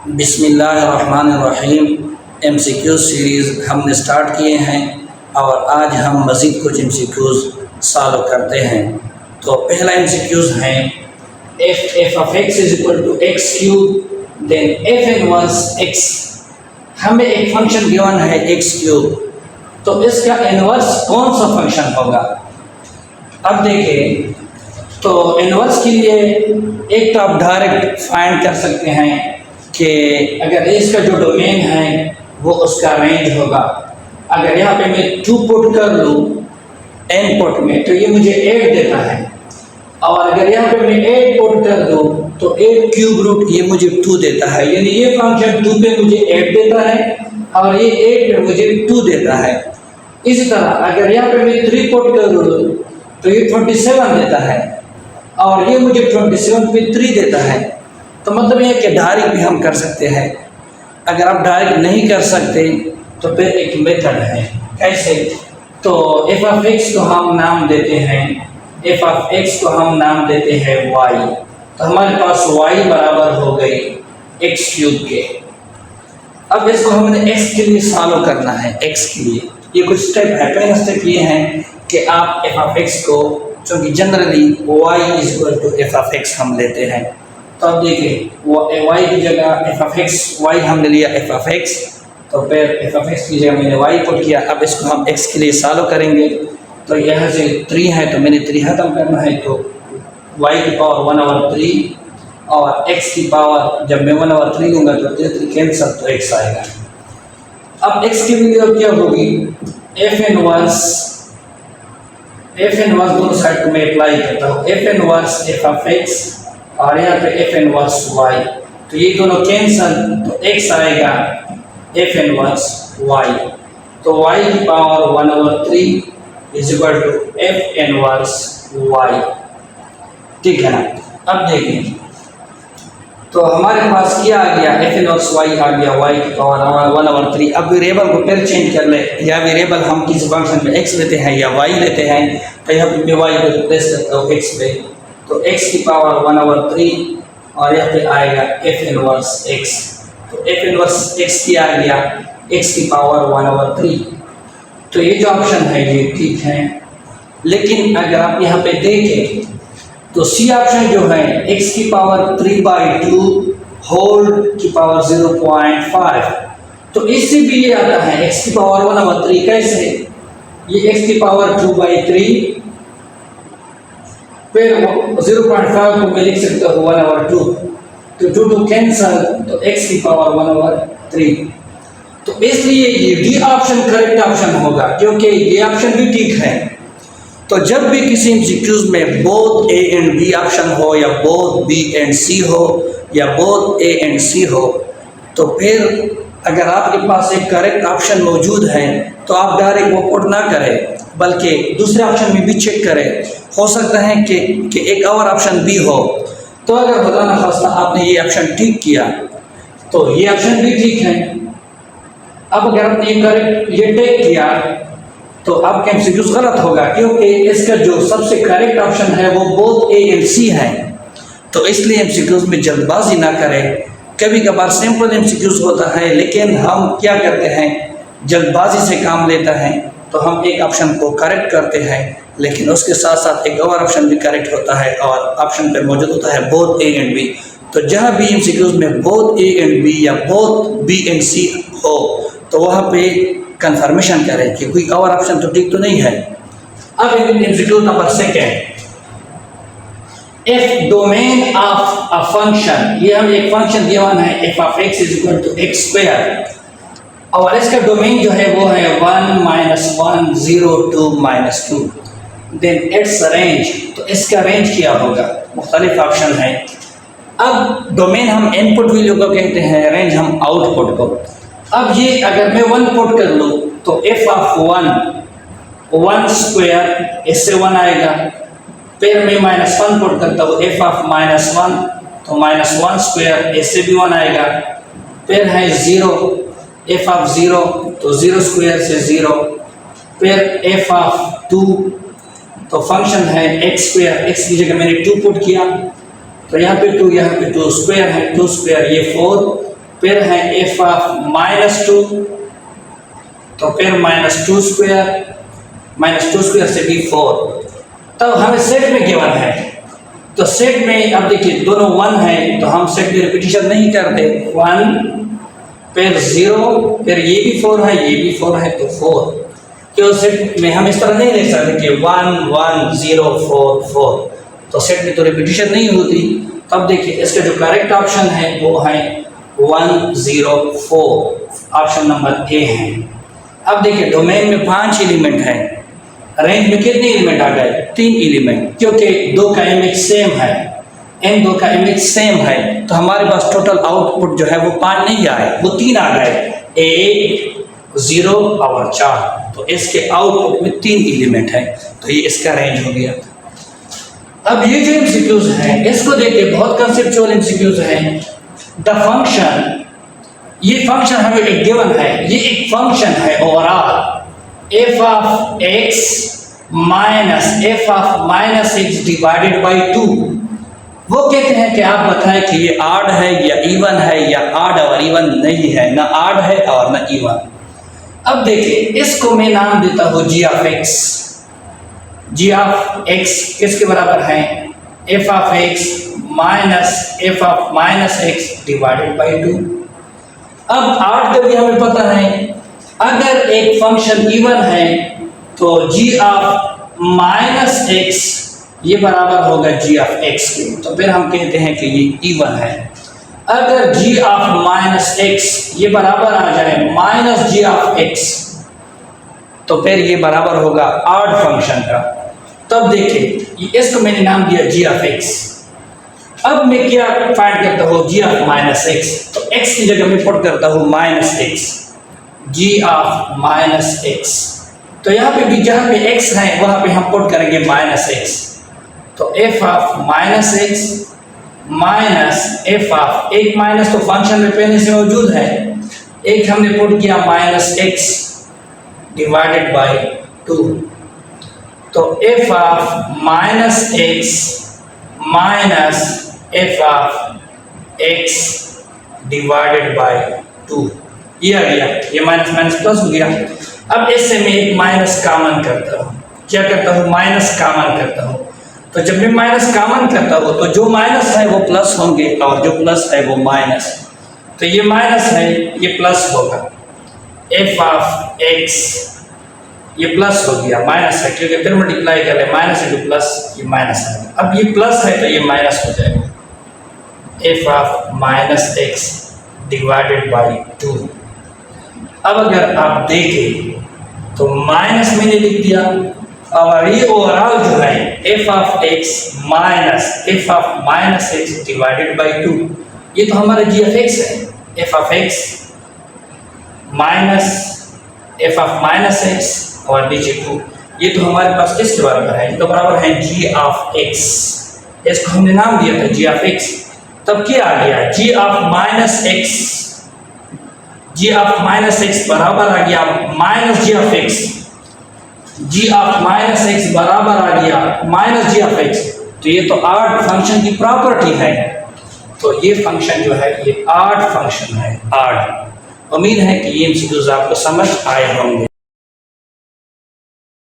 बिस्मिल्लाहिर्रहमानिर्रहीम। MCQ series हमने start किए हैं और आज हम मज़ीद कुछ MCQs सॉल्व करते हैं। तो पहला MCQs है f of x is equal to x cube then f inverse x। हमें एक फंक्शन गिवन है x क्यूब, तो इसका इनवर्स कौन सा फंक्शन होगा। अब देखिए, तो इनवर्स के लिए एक तो आप डायरेक्ट फाइंड कर सकते हैं कि अगर इसका जो डोमेन है वो उसका रेंज होगा। अगर यहाँ पे मैं 2 पुट कर लूँ n पुट में तो ये मुझे 8 देता है, और अगर यहाँ पे मैं 8 पुट कर दूँ तो 8 क्यूब रूट ये मुझे 2 देता है। यानी ये फंक्शन 2 पे मुझे 8 देता है और ये 8 पे मुझे 2 देता है। इसी तरह अगर यहाँ पे मैं 3 पुट कर दूँ तो ये 27 देता है और ये मुझे 27 पे 3 देता है। तो मतलब ये कि डायरेक्ट भी हम कर सकते हैं। अगर आप डायरेक्ट नहीं कर सकते तो फिर एक मेथड है। कैसे? तो f ऑफ x को हम नाम देते हैं y। तो हमारे पास y बराबर हो गई x क्यूब के। अब इसको हमने x के लिए सॉल्व करना है। x के लिए ये कुछ स्टेप है। पहला स्टेप ये है कि आप f ऑफ x को, चूँकि generally y is equal to f of x हम लेते हैं, तो अब देखिए वो y की जगह f ऑफ x, y हमने लिया f ऑफ x, तो फिर f ऑफ x की जगह मैंने y पुट किया। अब इसको हम x के लिए सॉल्व करेंगे। तो यहाँ से 3 है तो मैंने 3 खत्म करना है, तो y की पावर 1/3 और x की पावर जब मैं 1/3 लूँगा तो 3 कैंसल, तो x आएगा। अब x की वैल्यू क्या होगी, f इनवर्स दोनों साइड को मैं अप्लाई करता हूँ, f inverse f of x और यहाँ पे f इनवर्स y, तो ये दोनों कैंसल, तो x आएगा f इनवर्स y। तो y की power 1/3 is equal to f inverse y। ठीक है ना। अब देखिए, तो हमारे पास क्या आ गया, f इनवर्स y आ गया, y की पावर 1/3। अब वेरिएबल को फिर चेंज कर ले, या वेरिएबल हम किसी फंक्शन में x लेते हैं या y लेते हैं, तो यहाँ पे मैं y को रिप्लेस करता हूँ x पे, तो x की पावर 1/3 और यहाँ पे आएगा f इनवर्स x। तो f इनवर्स x क्या आ गया, x की पावर 1/3। तो ये जो ऑप्शन है ये ठीक है। लेकिन अगर आप यहाँ पे देखें तो सी ऑप्शन जो है x की पावर 3/2 होल की पावर 0.5, तो इससे भी ये आता है x की पावर 1/3। कैसे? ये x की पावर 2/3 फिर 0.5 को मैं लिख सकता हूँ 1/2, तो 2 कैंसल, तो x की पावर 1/3। तो इसलिए ये डी ऑप्शन करेक्ट ऑप्शन होगा, क्योंकि ये ऑप्शन भी ठीक है। तो जब भी किसी MCQs में both A and B option हो, या बोथ B एंड C हो, या बोथ A एंड C हो, तो फिर अगर आपके पास एक करेक्ट ऑप्शन मौजूद है तो आप डायरेक्ट वो पुट ना करें, बल्कि दूसरे ऑप्शन में भी चेक करें। हो सकता है कि एक और ऑप्शन भी हो। तो अगर खुदा न खास्ता आपने ये ऑप्शन ठीक किया तो ये ऑप्शन भी ठीक है। अब अगर आपने ये टेक किया तो आपका MCQs गलत होगा, क्योंकि इसका जो सबसे करेक्ट ऑप्शन है वो बोथ A एंड C है। तो इसलिए MCQs में जल्दबाजी ना करें। कभी कभार सिंपल MCQs होता है, लेकिन हम क्या करते हैं, जल्दबाजी से काम लेता है, तो हम एक ऑप्शन को करेक्ट करते हैं, लेकिन उसके साथ साथ एक और ऑप्शन भी करेक्ट होता है और ऑप्शन पे मौजूद होता है बोथ A एंड B। तो जहाँ भी MCQs में बोथ A एंड B या बोथ B एंड C हो, तो वहाँ पे कंफर्मेशन करें कि कोई और ऑप्शन तो ठीक तो नहीं है। अब MCQ number 2, if domain of a function, ये हम एक फंक्शन गिवन है f of x is equal to x², और इसका डोमेन जो है वो है 1 - 1 0 2 -2, देन इट्स रेंज। तो इसका रेंज क्या होगा, मुख्तलिफ ऑप्शन है। अब डोमेन हम इनपुट वैल्यू को कहते हैं, रेंज हम आउटपुट को। अब ये अगर मैं 1 पुट कर लूँ तो f ऑफ 1² इससे 1 आएगा। फिर मैं -1 पुट करता हूँ f ऑफ -1, तो -1² इससे भी 1 आएगा। फिर है 0, f ऑफ 0, तो 0² से 0। फिर f ऑफ 2, तो फंक्शन है x², x की जगह मैंने 2 पुट किया, तो यहाँ पे 2 यहाँ पे 2 स्क्वायर है, 2 स्क्वायर ये 4, फिर है एफ ऑफ -2, तो फिर -2 स्क्वायर से भी 4। तब हमें सेट में गिवन है, तो सेट में अब देखिए दोनों 1 है, तो हम सेट में रिपीटिशन नहीं करते। 1 फिर 0, फिर ये भी 4 है, ये भी 4 है, तो 4। क्यों सेट में हम इस तरह नहीं लिख सकते कि 1 1 0 4 4, तो सेट में तो रिपीटिशन नहीं होती। तब देखिए इसका जो करेक्ट ऑप्शन है वो है 104, ऑप्शन नंबर ए है। अब देखिए डोमेन में 5 एलिमेंट है, रेंज में कितने एलिमेंट आ गए? 3 एलिमेंट, क्योंकि 2 का इमेज सेम है, इन 2 का इमेज सेम है, तो हमारे पास टोटल आउटपुट जो है वो 5 नहीं आए, वो 3 आ गए, 1 0 और 4। तो इसके आउटपुट में 3 एलिमेंट है, तो ये इसका रेंज हो गया। अब ये जो एमसीक्यूज हैं इसको देखिए, बहुत कंसेप्चुअल एमसीक्यूज हैं। द फंक्शन, ये फंक्शन हमें एक गिवन है, ये एक फंक्शन है overall, F of x minus f of -x divided by 2। वो कहते हैं कि आप बताएं कि ये ऑड है या इवन है, या ऑड और इवन नहीं है, ना ऑड है और ना इवन। अब देखिए इसको मैं नाम देता हूँ g of x. G of x किसके बराबर है? F of x minus f of -x divided by 2। अब ऑड का भी हमें पता है, अगर एक फंक्शन इवन है तो जी ऑफ -x ये बराबर होगा जी ऑफ x के, तो फिर हम कहते हैं कि ये इवन है। अगर g ऑफ -x ये बराबर आ जाए माइनस जी ऑफ x, तो फिर ये बराबर होगा ऑड फंक्शन का। तब देखिए इसको मैंने नाम दिया g ऑफ x। अब मैं क्या फाइंड करता हूँ? g ऑफ -x, तो x की जगह मैं पुट करता हूँ -x, g ऑफ -x। तो यहाँ पे भी जहाँ पे x है वहाँ पे हम पुट करेंगे -x, तो f of -x minus f of, एक माइनस तो फंक्शन में पहले से मौजूद है, एक हमने पुट किया -x डिवाइडेड बाई 2, तो F of -x minus f of x divided by 2, ये आ गया, ये माइनस माइनस प्लस हो गया। अब इससे मैं एक माइनस कॉमन करता हूँ, क्या करता हूँ? माइनस कॉमन करता हूँ। तो जब मैं माइनस कॉमन करता हूँ तो जो माइनस है वो प्लस होंगे और जो प्लस है वो माइनस, तो ये माइनस है ये प्लस होगा, एफ ऑफ एक्स ये प्लस हो गया, माइनस है क्योंकि फिर मल्टीप्लाई कर रहे माइनस इंटू प्लस, ये माइनस है। अब ये प्लस है तो ये माइनस हो जाएगा, F of -x divided by 2। अब अगर आप देखें तो माइनस मैंने लिख दिया, और ये ओवरऑल जो है f of x minus f of -x divided by 2, ये तो हमारा जी ऑफ एक्स है, f of x minus f of -x और नीचे 2, ये तो हमारे पास किसके बराबर है? ये तो बराबर है जी ऑफ एक्स। इसको हमने नाम दिया था जी ऑफ एक्स। तब क्या आ गया? G of -x, g of -x बराबर आ गया minus g of x, g of -x बराबर आ गया माइनस जी ऑफ x। तो ये तो ऑड फंक्शन की प्रॉपर्टी है, तो ये फंक्शन जो है ये ऑड फंक्शन है, ऑड। उम्मीद है कि ये एमसीक्यूज आपको समझ आए होंगे।